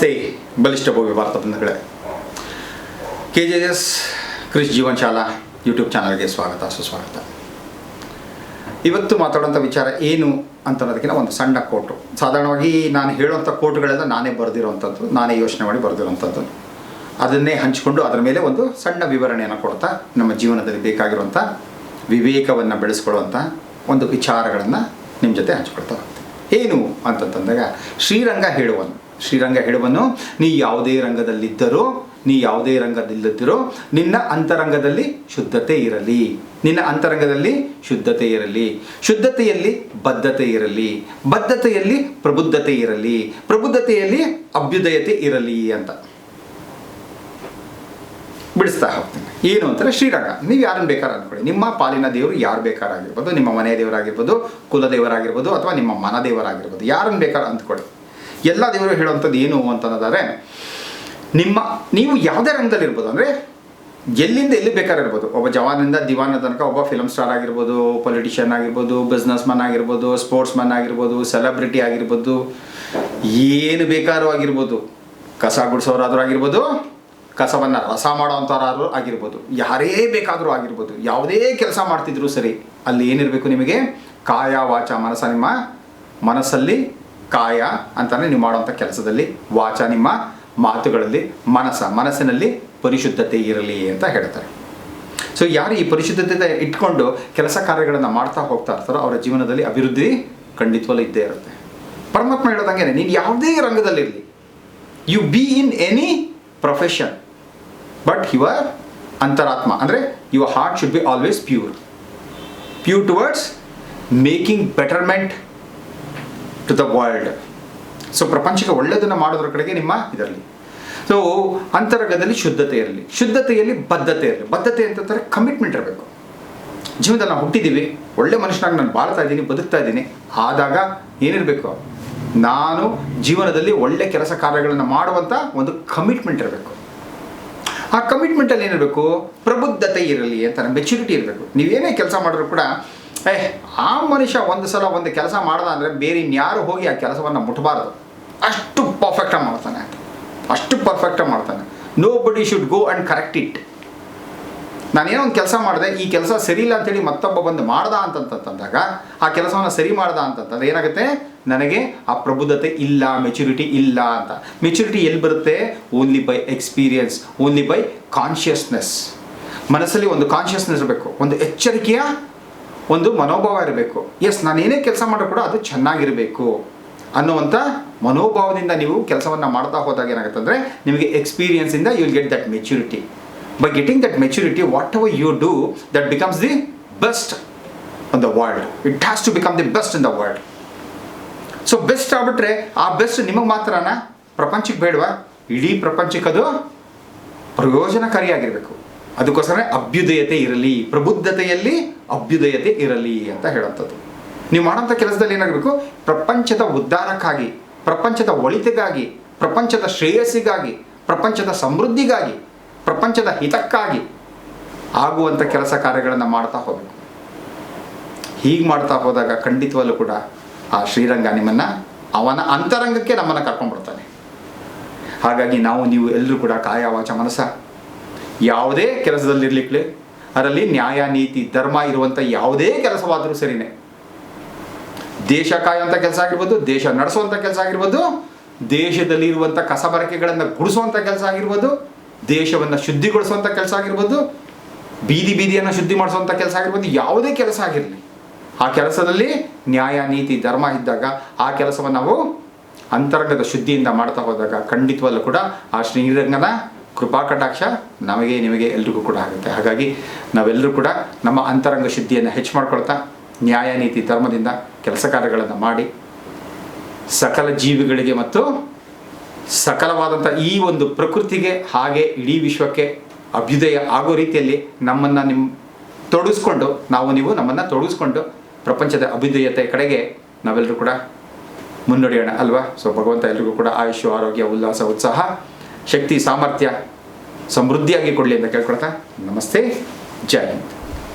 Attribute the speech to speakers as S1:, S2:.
S1: ನಮಸ್ತೆ ಬಲಿಷ್ಠ ಭವ್ಯ ಭಾರತ ಬಂಧುಗಳೇ, KJS ಕ್ರಿಸ್ ಜೀವನ್ ಶಾಲಾ ಯೂಟ್ಯೂಬ್ ಚಾನಲ್ಗೆ ಸ್ವಾಗತ ಸುಸ್ವಾಗತ. ಇವತ್ತು ಮಾತಾಡೋಂಥ ವಿಚಾರ ಏನು ಅಂತ ಅನ್ನೋದಕ್ಕಿಂತ ಒಂದು ಸಣ್ಣ ಕೋಟು. ಸಾಧಾರಣವಾಗಿ ನಾನು ಹೇಳುವಂಥ ಕೋಟುಗಳೆಲ್ಲ ನಾನೇ ಬರೆದಿರೋವಂಥದ್ದು, ನಾನೇ ಯೋಚನೆ ಮಾಡಿ ಬರೆದಿರೋವಂಥದ್ದು. ಅದನ್ನೇ ಹಂಚಿಕೊಂಡು ಅದರ ಮೇಲೆ ಒಂದು ಸಣ್ಣ ವಿವರಣೆಯನ್ನು ಕೊಡ್ತಾ ನಮ್ಮ ಜೀವನದಲ್ಲಿ ಬೇಕಾಗಿರುವಂಥ ವಿವೇಕವನ್ನು ಬೆಳೆಸ್ಕೊಳ್ಳುವಂಥ ಒಂದು ವಿಚಾರಗಳನ್ನು ನಿಮ್ಮ ಜೊತೆ ಹಂಚ್ಕೊಳ್ತಾ ಹೋಗ್ತೀನಿ. ಏನು ಅಂತಂದಾಗ ಶ್ರೀರಂಗ ಹೇಳುವನು ನೀ ಯಾವುದೇ ರಂಗದಲ್ಲಿದ್ದರೂ ನೀ ಯಾವುದೇ ರಂಗದಲ್ಲಿದ್ದರೂ ನಿನ್ನ ಅಂತರಂಗದಲ್ಲಿ ಶುದ್ಧತೆ ಇರಲಿ, ನಿನ್ನ ಅಂತರಂಗದಲ್ಲಿ ಶುದ್ಧತೆ ಇರಲಿ, ಶುದ್ಧತೆಯಲ್ಲಿ ಬದ್ಧತೆ ಇರಲಿ, ಬದ್ಧತೆಯಲ್ಲಿ ಪ್ರಬುದ್ಧತೆ ಇರಲಿ, ಪ್ರಬುದ್ಧತೆಯಲ್ಲಿ ಅಭ್ಯುದಯತೆ ಇರಲಿ ಅಂತ ಬಿಡಿಸ್ತಾ ಹೋಗ್ತೀನಿ. ಏನು ಅಂತಾರೆ ಶ್ರೀರಂಗ. ನೀವು ಯಾರನ್ನು ಬೇಕಾದ್ರೆ ಅಂದ್ಕೊಳ್ಳಿ, ನಿಮ್ಮ ಪಾಲಿನ ದೇವರು ಯಾರು ಬೇಕಾರಾಗಿರ್ಬೋದು, ನಿಮ್ಮ ಮನೆಯ ದೇವರಾಗಿರ್ಬೋದು, ಕುಲದೇವರಾಗಿರ್ಬೋದು, ಅಥವಾ ನಿಮ್ಮ ಮನದೇವರಾಗಿರ್ಬೋದು, ಯಾರನ್ನು ಬೇಕಾದ್ರೆ ಅಂದ್ಕೊಳ್ಳಿ. ಎಲ್ಲ ದೇವರು ಹೇಳುವಂಥದ್ದು ಏನು ಅಂತಂದರೆ, ನೀವು ಯಾವುದೇ ರಂಗದಲ್ಲಿರ್ಬೋದು, ಅಂದರೆ ಎಲ್ಲಿಂದ ಎಲ್ಲಿ ಬೇಕಾದ್ರೆ ಇರ್ಬೋದು. ಒಬ್ಬ ಜವಾನಿಂದ ದಿವಾನ ತನಕ, ಒಬ್ಬ ಫಿಲಮ್ ಸ್ಟಾರ್ ಆಗಿರ್ಬೋದು, ಪೊಲಿಟಿಷಿಯನ್ ಆಗಿರ್ಬೋದು, ಬಿಸ್ನೆಸ್ ಮ್ಯಾನ್ ಆಗಿರ್ಬೋದು, ಸ್ಪೋರ್ಟ್ಸ್ ಮ್ಯಾನ್ ಆಗಿರ್ಬೋದು, ಸೆಲೆಬ್ರಿಟಿ ಆಗಿರ್ಬೋದು, ಏನು ಬೇಕಾದ್ರೂ ಆಗಿರ್ಬೋದು, ಕಸ ಗುಡಿಸೋರಾದರೂ ಆಗಿರ್ಬೋದು, ಕಸವನ್ನು ರಸ ಮಾಡೋವಂಥವ್ರು ಆಗಿರ್ಬೋದು, ಯಾರೇ ಬೇಕಾದರೂ ಆಗಿರ್ಬೋದು, ಯಾವುದೇ ಕೆಲಸ ಮಾಡ್ತಿದ್ರು ಸರಿ, ಅಲ್ಲಿ ಏನಿರಬೇಕು ನಿಮಗೆ ಕಾಯ ವಾಚ ಮನಸ್ಸ. ನಿಮ್ಮ ಮನಸ್ಸಲ್ಲಿ ಕಾಯ ಅಂತಾನೆ ನೀವು ಮಾಡುವಂಥ ಕೆಲಸದಲ್ಲಿ, ವಾಚ ನಿಮ್ಮ ಮಾತುಗಳಲ್ಲಿ, ಮನಸ್ಸಿನಲ್ಲಿ ಪರಿಶುದ್ಧತೆ ಇರಲಿ ಅಂತ ಹೇಳ್ತಾರೆ. ಸೊ ಯಾರು ಈ ಪರಿಶುದ್ಧತೆ ಇಟ್ಕೊಂಡು ಕೆಲಸ ಕಾರ್ಯಗಳನ್ನು ಮಾಡ್ತಾ ಹೋಗ್ತಾ ಇರ್ತಾರೋ ಅವರ ಜೀವನದಲ್ಲಿ ಅಭಿವೃದ್ಧಿ ಖಂಡಿತವಲ್ಲೂ ಇದ್ದೇ ಇರುತ್ತೆ. ಪರಮಾತ್ಮ ಹೇಳೋದಂಗೆ, ನೀನು ಯಾವುದೇ ರಂಗದಲ್ಲಿರಲಿ, you be in any profession, but your ಅಂತರಾತ್ಮ ಅಂದರೆ your heart should be always pure towards making betterment to the world. So ಪ್ರಪಂಚಕ್ಕೆ ಒಳ್ಳೆಯದನ್ನು ಮಾಡೋದ್ರ ಕಡೆಗೆ ನಿಮ್ಮ ಇದರಲ್ಲಿ. ಸೊ ಅಂತರಂಗದಲ್ಲಿ ಶುದ್ಧತೆ ಇರಲಿ, ಶುದ್ಧತೆಯಲ್ಲಿ ಬದ್ಧತೆ ಇರಲಿ. ಬದ್ಧತೆ ಅಂತಂದರೆ ಕಮಿಟ್ಮೆಂಟ್ ಇರಬೇಕು. ಜೀವನದಲ್ಲಿ ನಾವು ಹುಟ್ಟಿದ್ದೀವಿ, ಒಳ್ಳೆ ಮನುಷ್ಯನಾಗಿ ನಾನು ಬಾಳ್ತಾ ಇದ್ದೀನಿ, ಬದುಕ್ತಾ ಇದ್ದೀನಿ, ಆದಾಗ ಏನಿರಬೇಕು, ನಾನು ಜೀವನದಲ್ಲಿ ಒಳ್ಳೆ ಕೆಲಸ ಕಾರ್ಯಗಳನ್ನು ಮಾಡುವಂಥ ಒಂದು ಕಮಿಟ್ಮೆಂಟ್ ಇರಬೇಕು. ಆ ಕಮಿಟ್ಮೆಂಟಲ್ಲಿ ಏನಿರಬೇಕು, ಪ್ರಬುದ್ಧತೆ ಇರಲಿ ಅಂತಾರೆ, ಮೆಚುರಿಟಿ ಇರಬೇಕು. ನೀವೇನೇ ಕೆಲಸ ಮಾಡಿದ್ರು ಕೂಡ ಆ ಮನುಷ್ಯ ಒಂದು ಸಲ ಒಂದು ಕೆಲಸ ಮಾಡ್ದ ಅಂದರೆ ಬೇರೆ ಇನ್ಯಾರು ಹೋಗಿ ಆ ಕೆಲಸವನ್ನು ಮುಟ್ಟಬಾರ್ದು, ಅಷ್ಟು ಪರ್ಫೆಕ್ಟಾಗಿ ಮಾಡ್ತಾನೆ. ನೋ ಬಡಿ should go and correct it. ನಾನೇನೋ ಒಂದು ಕೆಲಸ ಮಾಡಿದೆ, ಈ ಕೆಲಸ ಸರಿ ಇಲ್ಲ ಅಂತೇಳಿ ಮತ್ತೊಬ್ಬ ಬಂದು ಮಾಡ್ದ ಅಂತಂತಂದಾಗ, ಆ ಕೆಲಸವನ್ನು ಸರಿ ಮಾಡ್ದ ಅಂತಂತಂದ್ರೆ ಏನಾಗುತ್ತೆ, ನನಗೆ ಆ ಪ್ರಬುದ್ಧತೆ ಇಲ್ಲ, ಮೆಚುರಿಟಿ ಇಲ್ಲ ಅಂತ. ಮೆಚುರಿಟಿ ಎಲ್ಲಿ ಬರುತ್ತೆ? Only by experience, only by consciousness. ಮನಸ್ಸಲ್ಲಿ ಒಂದು ಕಾನ್ಷಿಯಸ್ನೆಸ್ ಇರಬೇಕು, ಒಂದು ಎಚ್ಚರಿಕೆಯ ಒಂದು ಮನೋಭಾವ ಇರಬೇಕು. ಎಸ್, ನಾನು ಏನೇ ಕೆಲಸ ಮಾಡಿದ್ರು ಕೂಡ ಅದು ಚೆನ್ನಾಗಿರಬೇಕು ಅನ್ನುವಂಥ ಮನೋಭಾವದಿಂದ ನೀವು ಕೆಲಸವನ್ನು ಮಾಡ್ತಾ ಹೋದಾಗ ಏನಾಗುತ್ತೆ ಅಂದರೆ, ನಿಮಗೆ ಎಕ್ಸ್ಪೀರಿಯನ್ಸಿಂದ you will get that maturity. By getting that maturity, whatever you do, that becomes the best in the world. It has to become the best in the world. So best ಆಗ್ಬಿಟ್ರೆ ಆ ಬೆಸ್ಟ್ ನಿಮಗೆ ಮಾತ್ರನಾ, ಪ್ರಪಂಚಕ್ಕೆ ಬೇಡವಾ? ಇಡೀ ಪ್ರಪಂಚಕ್ಕೆ ಅದು ಪ್ರಯೋಜನಕಾರಿಯಾಗಿರಬೇಕು. ಅದಕ್ಕೋಸ್ಕರ ಅಭ್ಯುದಯತೆ ಇರಲಿ, ಪ್ರಬುದ್ಧತೆಯಲ್ಲಿ ಅಭ್ಯುದಯತೆ ಇರಲಿ ಅಂತ ಹೇಳುವಂಥದ್ದು. ನೀವು ಮಾಡೋಂಥ ಕೆಲಸದಲ್ಲಿ ಏನಾಗಬೇಕು, ಪ್ರಪಂಚದ ಉದ್ಧಾರಕ್ಕಾಗಿ, ಪ್ರಪಂಚದ ಒಳಿತಿಗಾಗಿ, ಪ್ರಪಂಚದ ಶ್ರೇಯಸ್ಸಿಗಾಗಿ, ಪ್ರಪಂಚದ ಸಮೃದ್ಧಿಗಾಗಿ, ಪ್ರಪಂಚದ ಹಿತಕ್ಕಾಗಿ ಆಗುವಂಥ ಕೆಲಸ ಕಾರ್ಯಗಳನ್ನು ಮಾಡ್ತಾ ಹೋಗಬೇಕು. ಹೀಗೆ ಮಾಡ್ತಾ ಹೋದಾಗ ಖಂಡಿತವಲ್ಲೂ ಕೂಡ ಆ ಶ್ರೀರಂಗ ನಿಮ್ಮನ್ನು ಅವನ ಅಂತರಂಗಕ್ಕೆ ನಮ್ಮನ್ನು ಕರ್ಕೊಂಡ್ಬಿಡ್ತಾನೆ. ಹಾಗಾಗಿ ನೀವು ಎಲ್ಲರೂ ಕೂಡ ಕಾಯ ವಾಚ ಮನಸ್ಸ ಯಾವುದೇ ಕೆಲಸದಲ್ಲಿರ್ಲಿಕ್ಕೆ, ಅದರಲ್ಲಿ ನ್ಯಾಯ ನೀತಿ ಧರ್ಮ ಇರುವಂಥ ಯಾವುದೇ ಕೆಲಸವಾದರೂ ಸರಿನೇ, ದೇಶ ಕಾಯುವಂಥ ಕೆಲಸ ಆಗಿರ್ಬೋದು, ದೇಶ ನಡೆಸುವಂಥ ಕೆಲಸ ಆಗಿರ್ಬೋದು, ದೇಶದಲ್ಲಿ ಇರುವಂಥ ಕಸಬರಕೆಗಳನ್ನು ಗುಡಿಸುವಂಥ ಕೆಲಸ ಆಗಿರ್ಬೋದು, ದೇಶವನ್ನು ಶುದ್ಧಿಗೊಳಿಸುವಂಥ ಕೆಲಸ ಆಗಿರ್ಬೋದು, ಬೀದಿಯನ್ನು ಶುದ್ಧಿ ಮಾಡಿಸುವಂಥ ಕೆಲಸ ಆಗಿರ್ಬೋದು, ಯಾವುದೇ ಕೆಲಸ ಆಗಿರಲಿ, ಆ ಕೆಲಸದಲ್ಲಿ ನ್ಯಾಯ ನೀತಿ ಧರ್ಮ ಇದ್ದಾಗ ಆ ಕೆಲಸವನ್ನು ನಾವು ಅಂತರಂಗದ ಶುದ್ಧಿಯಿಂದ ಮಾಡ್ತಾ ಹೋದಾಗ ಖಂಡಿತವಲ್ಲೂ ಕೂಡ ಆ ಶ್ರೀರಂಗನ ಕೃಪಾ ಕಟಾಕ್ಷ ನಮಗೆ ನಿಮಗೆ ಎಲ್ರಿಗೂ ಕೂಡ ಆಗುತ್ತೆ. ಹಾಗಾಗಿ ನಾವೆಲ್ಲರೂ ಕೂಡ ನಮ್ಮ ಅಂತರಂಗ ಶುದ್ಧಿಯನ್ನು ಹೆಚ್ಚು ಮಾಡ್ಕೊಳ್ತಾ ನ್ಯಾಯ ನೀತಿ ಧರ್ಮದಿಂದ ಕೆಲಸ ಕಾರ್ಯಗಳನ್ನು ಮಾಡಿ ಸಕಲ ಜೀವಿಗಳಿಗೆ ಮತ್ತು ಸಕಲವಾದಂಥ ಈ ಒಂದು ಪ್ರಕೃತಿಗೆ, ಹಾಗೆ ಇಡೀ ವಿಶ್ವಕ್ಕೆ ಅಭ್ಯುದಯ ಆಗೋ ರೀತಿಯಲ್ಲಿ ತೊಡಗಿಸ್ಕೊಂಡು ನೀವು ನಮ್ಮನ್ನು ತೊಡಗಿಸ್ಕೊಂಡು ಪ್ರಪಂಚದ ಅಭ್ಯುದಯತೆ ಕಡೆಗೆ ನಾವೆಲ್ಲರೂ ಕೂಡ ಮುನ್ನಡೆಯೋಣ ಅಲ್ವಾ? ಸೊ ಭಗವಂತ ಎಲ್ರಿಗೂ ಕೂಡ ಆಯುಷ್ಯ, ಆರೋಗ್ಯ, ಉಲ್ಲಾಸ, ಉತ್ಸಾಹ, ಶಕ್ತಿ, ಸಾಮರ್ಥ್ಯ ಸಮೃದ್ಧಿಯಾಗಿ ಕೊಡಲಿ ಅಂತ ಕೇಳ್ಕೊಳ್ತಾ ನಮಸ್ತೆ, ಜೈ ಹಿಂದ್.